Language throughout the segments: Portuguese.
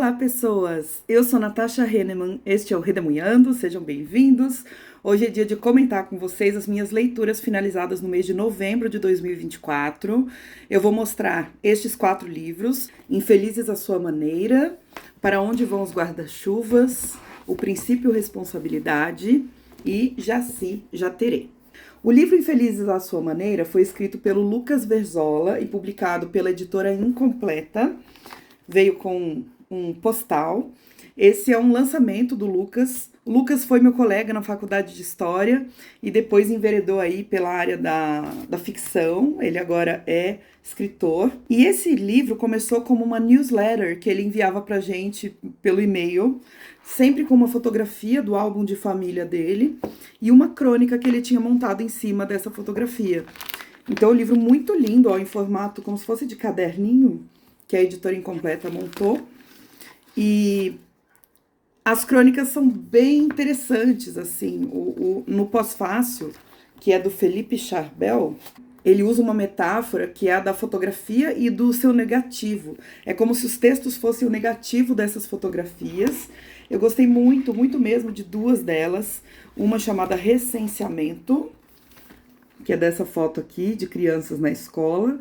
Olá, pessoas! Eu sou Natasha Henneman, este é o Redemunhando, sejam bem-vindos. Hoje é dia de comentar com vocês as minhas leituras finalizadas no mês de novembro de 2024. Eu vou mostrar estes 4 livros: Infelizes à Sua Maneira, Para Onde Vão os Guarda-Chuvas, O Princípio Responsabilidade e Jaci, Já Terei. O livro Infelizes à Sua Maneira foi escrito pelo Lucas Verzola e publicado pela editora Incompleta. Veio com um postal. Esse é um lançamento do Lucas. O Lucas foi meu colega na faculdade de História e depois enveredou aí pela área da ficção. Ele agora é escritor. E esse livro começou como uma newsletter que ele enviava pra gente pelo e-mail, sempre com uma fotografia do álbum de família dele e uma crônica que ele tinha montado em cima dessa fotografia. Então, é um livro muito lindo, ó, em formato como se fosse de caderninho, que a editora Incompleta montou. E as crônicas são bem interessantes, assim. No pós-fácil, que é do Felipe Charbel, ele usa uma metáfora que é a da fotografia e do seu negativo. É como se os textos fossem o negativo dessas fotografias. Eu gostei muito, muito mesmo de 2 delas. Uma chamada Recenseamento, que é dessa foto aqui, de crianças na escola,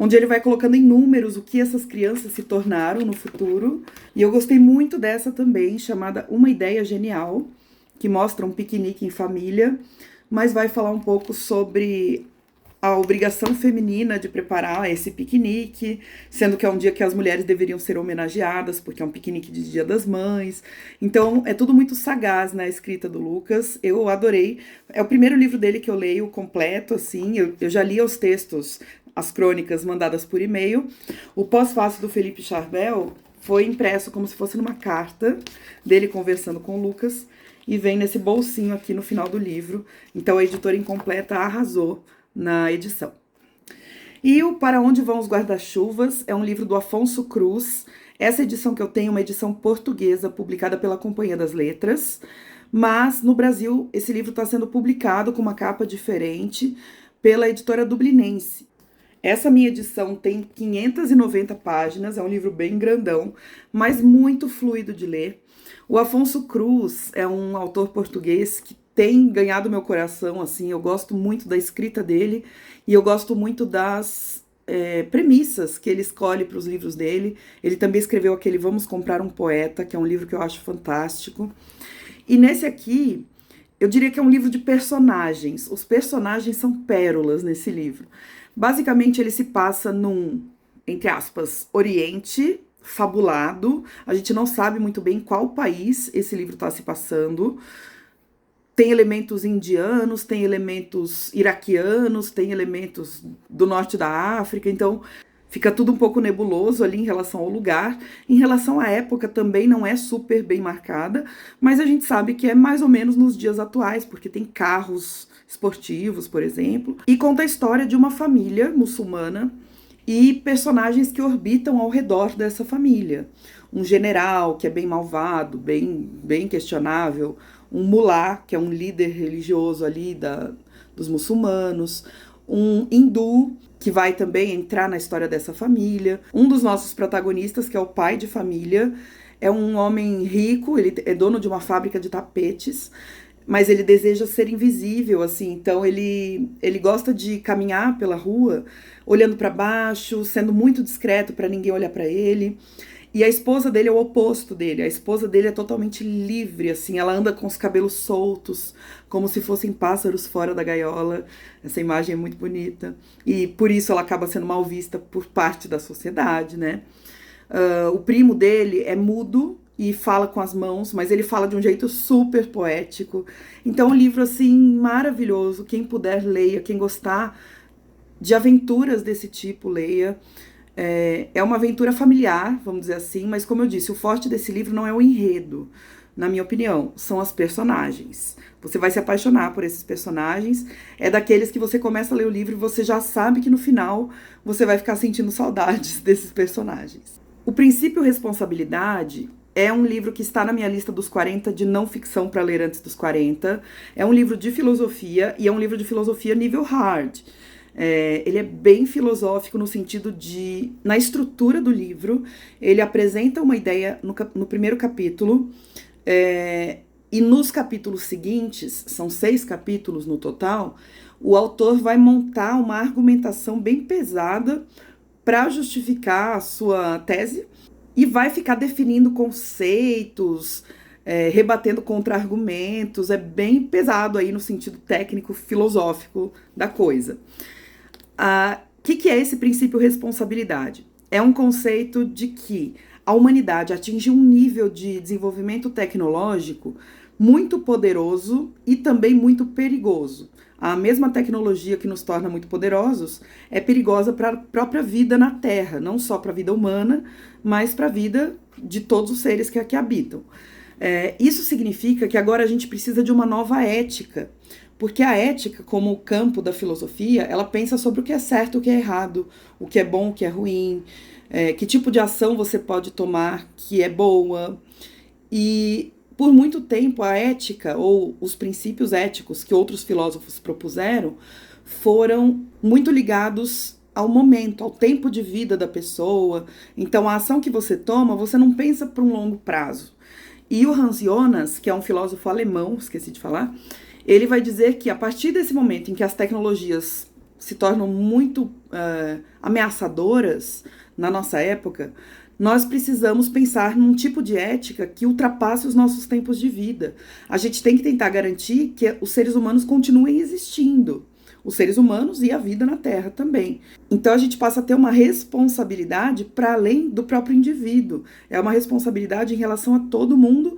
onde ele vai colocando em números o que essas crianças se tornaram no futuro. E eu gostei muito dessa também, chamada Uma Ideia Genial, que mostra um piquenique em família, mas vai falar um pouco sobre a obrigação feminina de preparar esse piquenique, sendo que é um dia que as mulheres deveriam ser homenageadas, porque é um piquenique de Dia das Mães. Então, é tudo muito sagaz na escrita do Lucas. Eu adorei. É o primeiro livro dele que eu leio completo, assim. Eu já li os textos, as crônicas mandadas por e-mail. O pós-fácil do Felipe Charbel foi impresso como se fosse numa carta dele conversando com o Lucas e vem nesse bolsinho aqui no final do livro. Então, a editora Incompleta arrasou na edição. E o Para Onde Vão os Guarda-Chuvas é um livro do Afonso Cruz. Essa edição que eu tenho é uma edição portuguesa, publicada pela Companhia das Letras, mas no Brasil esse livro está sendo publicado com uma capa diferente pela editora Dublinense. Essa minha edição tem 590 páginas, é um livro bem grandão, mas muito fluido de ler. O Afonso Cruz é um autor português que tem ganhado meu coração, assim. Eu gosto muito da escrita dele e eu gosto muito das premissas que ele escolhe para os livros dele. Ele também escreveu aquele Vamos Comprar um Poeta, que é um livro que eu acho fantástico. E nesse aqui, eu diria que é um livro de personagens. Os personagens são pérolas nesse livro. Basicamente, ele se passa num, entre aspas, Oriente fabulado. A gente não sabe muito bem qual país esse livro está se passando. Tem elementos indianos, tem elementos iraquianos, tem elementos do norte da África, então fica tudo um pouco nebuloso ali em relação ao lugar. Em relação à época também não é super bem marcada, mas a gente sabe que é mais ou menos nos dias atuais, porque tem carros esportivos, por exemplo, e conta a história de uma família muçulmana e personagens que orbitam ao redor dessa família. Um general que é bem malvado, bem questionável, um mulá, que é um líder religioso ali dos muçulmanos, um hindu, que vai também entrar na história dessa família. Um dos nossos protagonistas, que é o pai de família, é um homem rico, ele é dono de uma fábrica de tapetes, mas ele deseja ser invisível, assim, então ele gosta de caminhar pela rua, olhando para baixo, sendo muito discreto para ninguém olhar para ele. E a esposa dele é o oposto dele. A esposa dele é totalmente livre, assim. Ela anda com os cabelos soltos, como se fossem pássaros fora da gaiola. Essa imagem é muito bonita. E por isso ela acaba sendo mal vista por parte da sociedade, né? O primo dele é mudo e fala com as mãos, mas ele fala de um jeito super poético. Então, um livro, assim, maravilhoso. Quem puder, leia. Quem gostar de aventuras desse tipo, leia. É uma aventura familiar, vamos dizer assim, mas como eu disse, o forte desse livro não é o enredo, na minha opinião, são as personagens. Você vai se apaixonar por esses personagens, é daqueles que você começa a ler o livro e você já sabe que no final você vai ficar sentindo saudades desses personagens. O Princípio Responsabilidade é um livro que está na minha lista dos 40 de não ficção para ler antes dos 40, é um livro de filosofia e é um livro de filosofia nível hard. Ele é bem filosófico no sentido de, na estrutura do livro, ele apresenta uma ideia no primeiro capítulo, e nos capítulos seguintes, são 6 capítulos no total, o autor vai montar uma argumentação bem pesada para justificar a sua tese e vai ficar definindo conceitos, rebatendo contra-argumentos. É bem pesado aí no sentido técnico, filosófico da coisa. O que é esse princípio responsabilidade? É um conceito de que a humanidade atinge um nível de desenvolvimento tecnológico muito poderoso e também muito perigoso. A mesma tecnologia que nos torna muito poderosos é perigosa para a própria vida na Terra, não só para a vida humana, mas para a vida de todos os seres que aqui habitam. Isso significa que agora a gente precisa de uma nova ética, porque a ética, como o campo da filosofia, ela pensa sobre o que é certo, o que é errado, o que é bom, o que é ruim, que tipo de ação você pode tomar que é boa. E por muito tempo a ética ou os princípios éticos que outros filósofos propuseram foram muito ligados ao momento, ao tempo de vida da pessoa. Então a ação que você toma, você não pensa para um longo prazo. E o Hans Jonas, que é um filósofo alemão, esqueci de falar, ele vai dizer que a partir desse momento em que as tecnologias se tornam muito ameaçadoras na nossa época, nós precisamos pensar num tipo de ética que ultrapasse os nossos tempos de vida. A gente tem que tentar garantir que os seres humanos continuem existindo, os seres humanos e a vida na Terra também. Então a gente passa a ter uma responsabilidade para além do próprio indivíduo. É uma responsabilidade em relação a todo mundo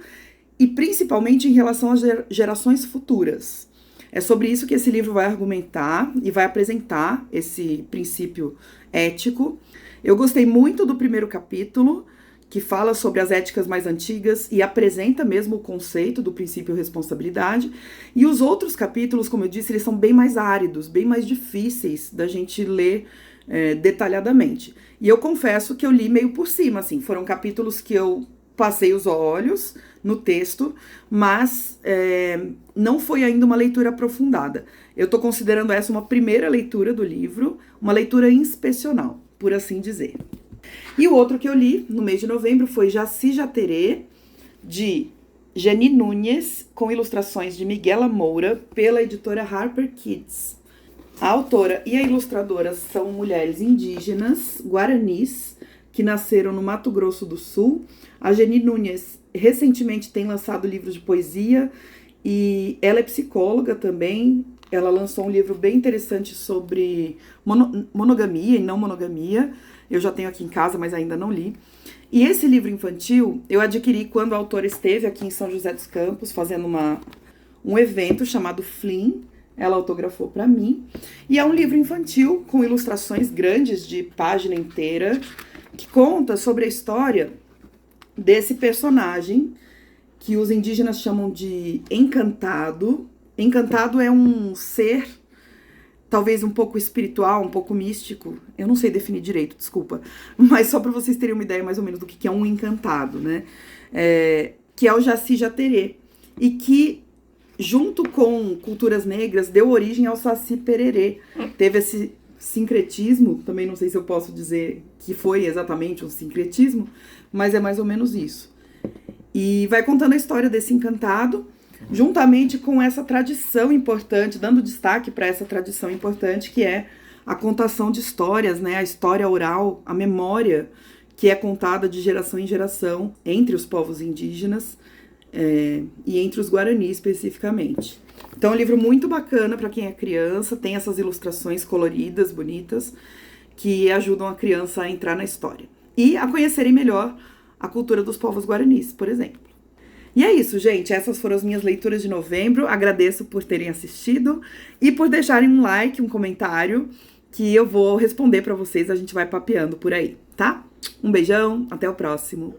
e principalmente em relação às gerações futuras. É sobre isso que esse livro vai argumentar e vai apresentar esse princípio ético. Eu gostei muito do primeiro capítulo, que fala sobre as éticas mais antigas e apresenta mesmo o conceito do princípio responsabilidade. E os outros capítulos, como eu disse, eles são bem mais áridos, bem mais difíceis da gente ler detalhadamente. E eu confesso que eu li meio por cima, assim, foram capítulos que eu passei os olhos no texto, mas não foi ainda uma leitura aprofundada. Eu estou considerando essa uma primeira leitura do livro, uma leitura inspecional, por assim dizer. E o outro que eu li no mês de novembro foi Jaci Jaterê, de Geni Nunes, com ilustrações de Miguela Moura, pela editora Harper Kids. A autora e a ilustradora são mulheres indígenas, guaranis, que nasceram no Mato Grosso do Sul. A Geni Nunes recentemente tem lançado livros de poesia e ela é psicóloga também. Ela lançou um livro bem interessante sobre monogamia e não monogamia. Eu já tenho aqui em casa, mas ainda não li. E esse livro infantil eu adquiri quando a autora esteve aqui em São José dos Campos, fazendo um evento chamado Flim. Ela autografou para mim. E é um livro infantil com ilustrações grandes de página inteira, que conta sobre a história desse personagem que os indígenas chamam de encantado. Encantado é um ser, talvez um pouco espiritual, um pouco místico. Eu não sei definir direito, desculpa. Mas só para vocês terem uma ideia mais ou menos do que é um encantado, né? Que é o Jaci Jaterê. E que, junto com culturas negras, deu origem ao Saci Pererê. Teve esse sincretismo, também não sei se eu posso dizer que foi exatamente um sincretismo, mas é mais ou menos isso. E vai contando a história desse encantado, juntamente com essa tradição importante, dando destaque para essa tradição importante que é a contação de histórias, né? A história oral, a memória que é contada de geração em geração entre os povos indígenas e entre os guaranis especificamente. Então é um livro muito bacana para quem é criança, tem essas ilustrações coloridas, bonitas, que ajudam a criança a entrar na história e a conhecerem melhor a cultura dos povos guaranis, por exemplo. E é isso, gente. Essas foram as minhas leituras de novembro. Agradeço por terem assistido e por deixarem um like, um comentário, que eu vou responder para vocês. A gente vai papeando por aí, tá? Um beijão, até o próximo.